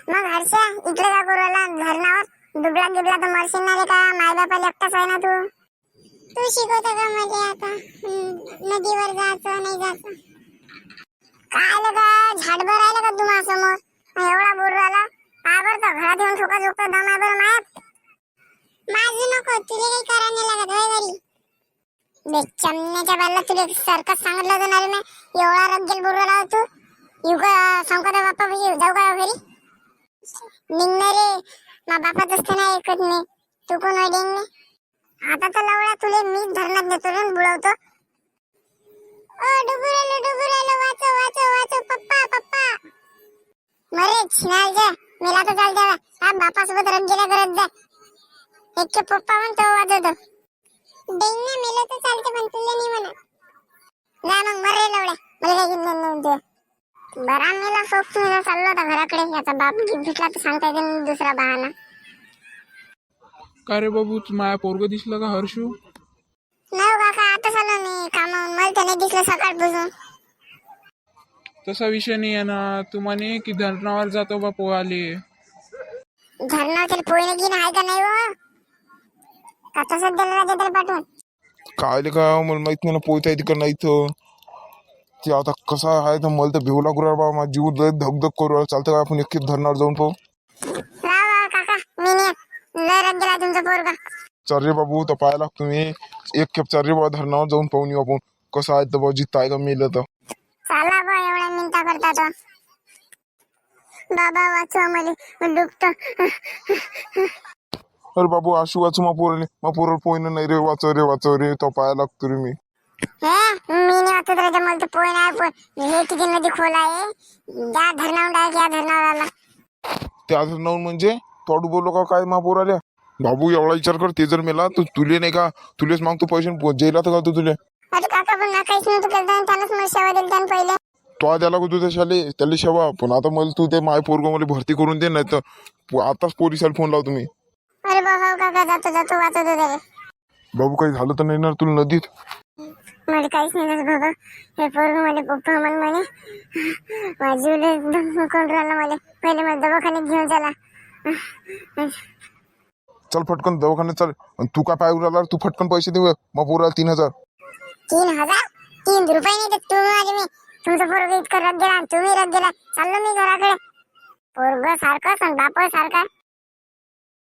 मग हर्षा इकडे का करू राहिला धरणावर? डुबला गिबला तर मरशील ना रे का? माय बापाला एकटाच आहे ना तू. तू शिकवतो का मला आता नदीवर जायचं नाही जायचं? काय आलं का झाडभर राहिलं का तुम्हा समोर? एवढा बोर राहिला आवडतं घरात येऊन ठोका झोका दम आहे बरं मायात. माझं नको तुला काही करा नाही लागत होय घरी. बे चमण्याच्या बाला तुला सरकस सांगितलं होतं ना रे मी. एवढा रगेल बोर राहिला तू. युगा संकटा बाप्पा जाऊ का घरी? निघणार रे मा बापाच असते ना ऐकत नाही. तू कोण होय डेंग? आता तर लवळा तुले मीच धरणात नेतो रे बुडवतो. ओ डुबू राहिलो वाचो वाचो वाचो पप्पा पप्पा. मरे छिनाल जा मेला तर चाल द्यावा. हा बापासोबत रंगेला करत जा. एक पप्पा म्हणतो वाजवतो. डेंग ना मेला तर चालते पण तुला नाही म्हणत. जा मग मरे लवड्या मला काही घेणं नाही तुझं. बरा मेला सोप मेला चाललो होता घराकडे. याचा बाप भेटला तर सांगता येते नाही दुसरा बहाना. का रे बाबू माया पोरग दिसलं का हर्षू? नाही काका आता आलो मी कामावून. मला तर नाही दिसलं सकाळपासून. तसा विषय नाही आहे ना. तू म्हणे की धरणावर जातो बा पोहाले. धरणावर तरी पोळी की आहे का नाही हो? का तसंच दिलं राहते त्याला पाठवून? काय का मला माहित नाही ना पोहता येते का नाही तर. ते आता कसा आहे तर मला तर भिवला करू बा. माझा जीव धगधग करू चालतं का आपण एक धरणावर जाऊन पाहू? काका मी नाही लय रग गेला तुमचा पोरगा. चल रे बाबू तर पाहायला तुम्ही एक खेप चल रे बाबा धरणावर जाऊन पाहून येऊ आपण कसं आहे तर जित आहे का मेलं तर. चला बा एवढ्या मिनटा करता तो. बाबा वाचवा मला डुबतो. अरे बाबू आशू वाचू मा पोराला पोहणं नाही रे. वाचव रे तो पाहायला लागतो रे मी. हे मी नाही वाचत रे. मला तर पोय नाही पण हे किती नदी खोल आहे. त्या धरणावर डायरेक्ट या धरणावर आला. त्या धरणावर म्हणजे तोडू बोलो का काय मा पोराल्या? बाबू एवढा विचार कर. ते जर मेला तर तुले नाही का तुलेच मागतो पैसे जेला तर घालतो तुले. अरे काका पण ना काहीच नव्हतं केलं त्यालाच मला सेवा दिली त्यानं पहिले. तो द्यायला लागतो त्या शाले त्याला शेवा. पण आता मला तू ते माय पोरग मला भरती करून दे नाही तर आताच पोलिसाला फोन लाव तुम्ही. अरे बाबा काका जातो वाचवतो त्याला. बाबू काही झालं तर नाही ना तुला नदीत? मला काहीच नाही झालं बाबा. हे पोरग मला पप्पा म्हणे माझी एकदम कोण राहिला मला. पहिले मला दवाखान्यात घेऊन चला. चल फटकन दवाखान्यात चल. तू काय पाय उराला तू फटकन पैसे दे मग पोराला 3000. 3000? 3 रुपये नाही तर तू माझे मी. तुमचं पोरग इतकं रग गेला तुम्ही रग गेला. चाललो मी घराकडे. पोरग सारखं बाप सारखा.